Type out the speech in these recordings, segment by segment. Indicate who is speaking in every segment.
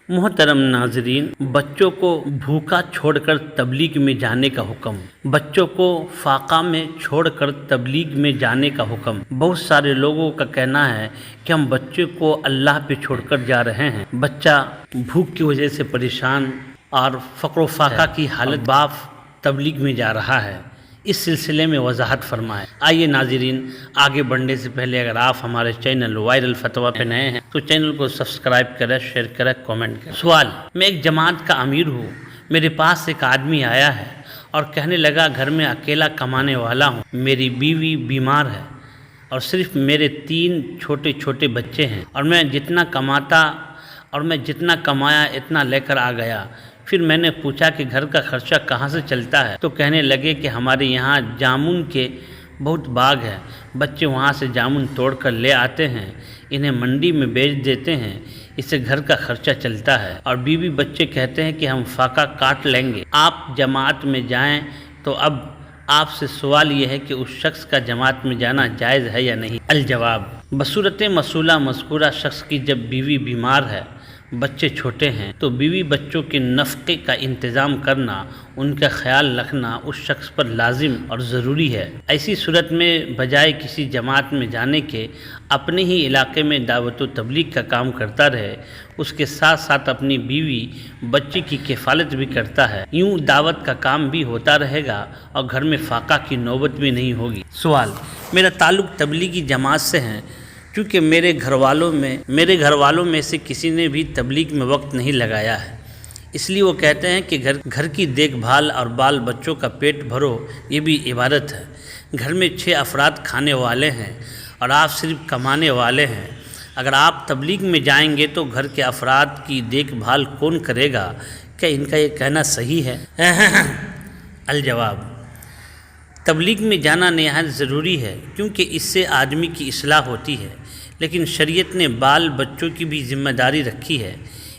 Speaker 1: محترم ناظرین، بچوں کو بھوکا چھوڑ کر تبلیغ میں جانے کا حکم، بچوں کو فاقہ میں چھوڑ کر تبلیغ میں جانے کا حکم۔ بہت سارے لوگوں کا کہنا ہے کہ ہم بچے کو اللہ پہ چھوڑ کر جا رہے ہیں، بچہ بھوک کی وجہ سے پریشان اور فقر و فاقہ کی حالت باپ تبلیغ میں جا رہا ہے۔ اس سلسلے میں وضاحت فرمائیں۔ آئیے ناظرین، آگے بڑھنے سے پہلے اگر آپ ہمارے چینل وائرل فتویٰ پہ نئے ہیں تو چینل کو سبسکرائب کریں، شیئر کریں، کامنٹ کریں۔ سوال: میں ایک جماعت کا امیر ہوں، میرے پاس ایک آدمی آیا ہے اور کہنے لگا گھر میں اکیلا کمانے والا ہوں، میری بیوی بیمار ہے اور صرف میرے 3 چھوٹے چھوٹے بچے ہیں اور میں جتنا کمایا اتنا لے کر آ گیا۔ پھر میں نے پوچھا کہ گھر کا خرچہ کہاں سے چلتا ہے، تو کہنے لگے کہ ہمارے یہاں جامن کے بہت باغ ہے، بچے وہاں سے جامن توڑ کر لے آتے ہیں، انہیں منڈی میں بیچ دیتے ہیں، اس سے گھر کا خرچہ چلتا ہے۔ اور بیوی بچے کہتے ہیں کہ ہم فاقہ کاٹ لیں گے، آپ جماعت میں جائیں۔ تو اب آپ سے سوال یہ ہے کہ اس شخص کا جماعت میں جانا جائز ہے یا نہیں؟ الجواب: بصورت مسئولہ مذکورہ شخص کی جب بیوی بیمار ہے، بچے چھوٹے ہیں، تو بیوی بچوں کے نفقے کا انتظام کرنا، ان کا خیال رکھنا اس شخص پر لازم اور ضروری ہے۔ ایسی صورت میں بجائے کسی جماعت میں جانے کے اپنے ہی علاقے میں دعوت و تبلیغ کا کام کرتا رہے، اس کے ساتھ ساتھ اپنی بیوی بچے کی کفالت بھی کرتا ہے، یوں دعوت کا کام بھی ہوتا رہے گا اور گھر میں فاقہ کی نوبت بھی نہیں ہوگی۔ سوال: میرا تعلق تبلیغی جماعت سے ہے، چونکہ میرے گھر والوں میں سے کسی نے بھی تبلیغ میں وقت نہیں لگایا ہے، اس لیے وہ کہتے ہیں کہ گھر کی دیکھ بھال اور بال بچوں کا پیٹ بھرو یہ بھی عبادت ہے۔ گھر میں 6 افراد کھانے والے ہیں اور آپ صرف کمانے والے ہیں، اگر آپ تبلیغ میں جائیں گے تو گھر کے افراد کی دیکھ بھال کون کرے گا؟ کیا ان کا یہ کہنا صحیح ہے؟ الجواب: تبلیغ میں جانا نہایت ضروری ہے، کیونکہ اس سے آدمی کی اصلاح ہوتی ہے، لیکن شریعت نے بال بچوں کی بھی ذمہ داری رکھی ہے،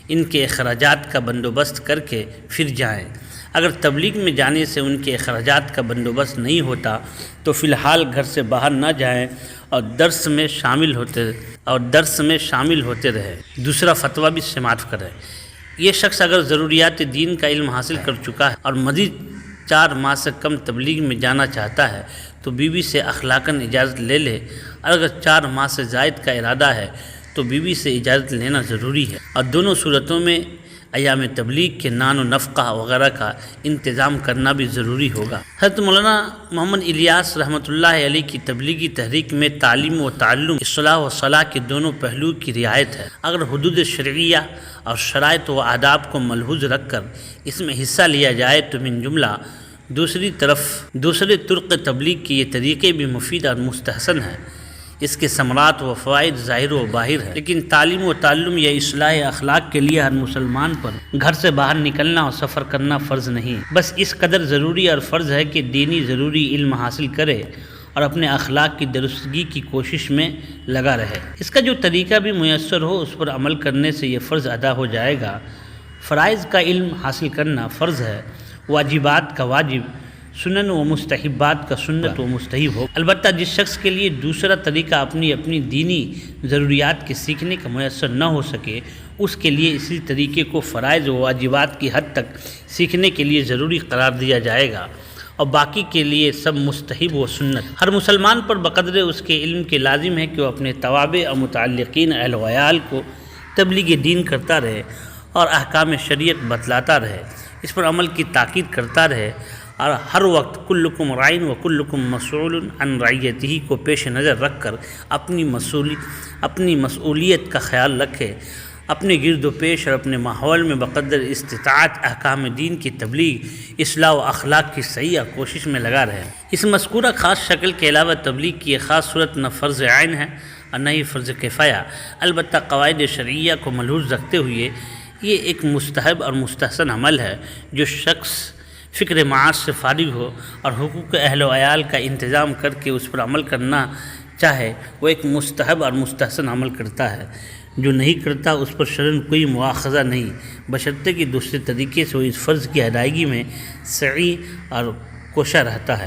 Speaker 1: ان کے اخراجات کا بندوبست کر کے پھر جائیں۔ اگر تبلیغ میں جانے سے ان کے اخراجات کا بندوبست نہیں ہوتا تو فی الحال گھر سے باہر نہ جائیں اور درس میں شامل ہوتے رہیں۔ دوسرا فتویٰ بھی سماعت کریں۔ یہ شخص اگر ضروریات دین کا علم حاصل کر چکا ہے اور مزید 4 ماہ سے کم تبلیغ میں جانا چاہتا ہے تو بیوی سے اخلاقاً اجازت لے لے، اور اگر 4 ماہ سے زائد کا ارادہ ہے تو بیوی سے اجازت لینا ضروری ہے، اور دونوں صورتوں میں ایام تبلیغ کے نان و نفقہ وغیرہ کا انتظام کرنا بھی ضروری ہوگا۔ حضرت مولانا محمد الیاس رحمۃ اللہ علیہ کی تبلیغی تحریک میں تعلیم و تعلم، اصلاح و صلاح کے دونوں پہلو کی رعایت ہے۔ اگر حدود شرعیہ اور شرائط و آداب کو ملحوظ رکھ کر اس میں حصہ لیا جائے تو من جملہ دوسرے طرق تبلیغ کے یہ طریقے بھی مفید اور مستحسن ہیں، اس کے ثمرات و فوائد ظاہر و باہر ہے، لیکن تعلیم و تعلم یا اصلاح اخلاق کے لیے ہر مسلمان پر گھر سے باہر نکلنا اور سفر کرنا فرض نہیں، بس اس قدر ضروری اور فرض ہے کہ دینی ضروری علم حاصل کرے اور اپنے اخلاق کی درستگی کی کوشش میں لگا رہے۔ اس کا جو طریقہ بھی میسر ہو اس پر عمل کرنے سے یہ فرض ادا ہو جائے گا۔ فرائض کا علم حاصل کرنا فرض ہے، واجبات کا واجب، سنن و مستحبات کا سنت و مستحب ہو۔ البتہ جس شخص کے لیے دوسرا طریقہ اپنی دینی ضروریات کے سیکھنے کا میسر نہ ہو سکے، اس کے لیے اسی طریقے کو فرائض و واجبات کی حد تک سیکھنے کے لیے ضروری قرار دیا جائے گا، اور باقی کے لیے سب مستحب و سنت۔ ہر مسلمان پر بقدر اس کے علم کے لازم ہے کہ وہ اپنے توابع اور متعلقین اہل و عیال کو تبلیغ دین کرتا رہے اور احکام شریعت بتلاتا رہے، اس پر عمل کی تاکید کرتا رہے، اور ہر وقت کلکم رائن و کلکم مسئول عن رعیتہ کو پیش نظر رکھ کر اپنی مسئولیت کا خیال رکھے، اپنے گرد و پیش اور اپنے ماحول میں بقدر استطاعت احکام دین کی تبلیغ، اصلاح و اخلاق کی صحیح کوشش میں لگا رہے۔ اس مذکورہ خاص شکل کے علاوہ تبلیغ کی یہ خاص صورت نہ فرض عین ہے اور نہ ہی فرض کفایہ، البتہ قواعد شرعیہ کو ملحوظ رکھتے ہوئے یہ ایک مستحب اور مستحسن عمل ہے۔ جو شخص فکر معاش سے فارغ ہو اور حقوق اہل و عیال کا انتظام کر کے اس پر عمل کرنا چاہے وہ ایک مستحب اور مستحسن عمل کرتا ہے، جو نہیں کرتا اس پر شرعاً کوئی مواخذہ نہیں، بشرطے کہ دوسرے طریقے سے وہ اس فرض کی ادائیگی میں سعی اور کوشاں رہتا ہے۔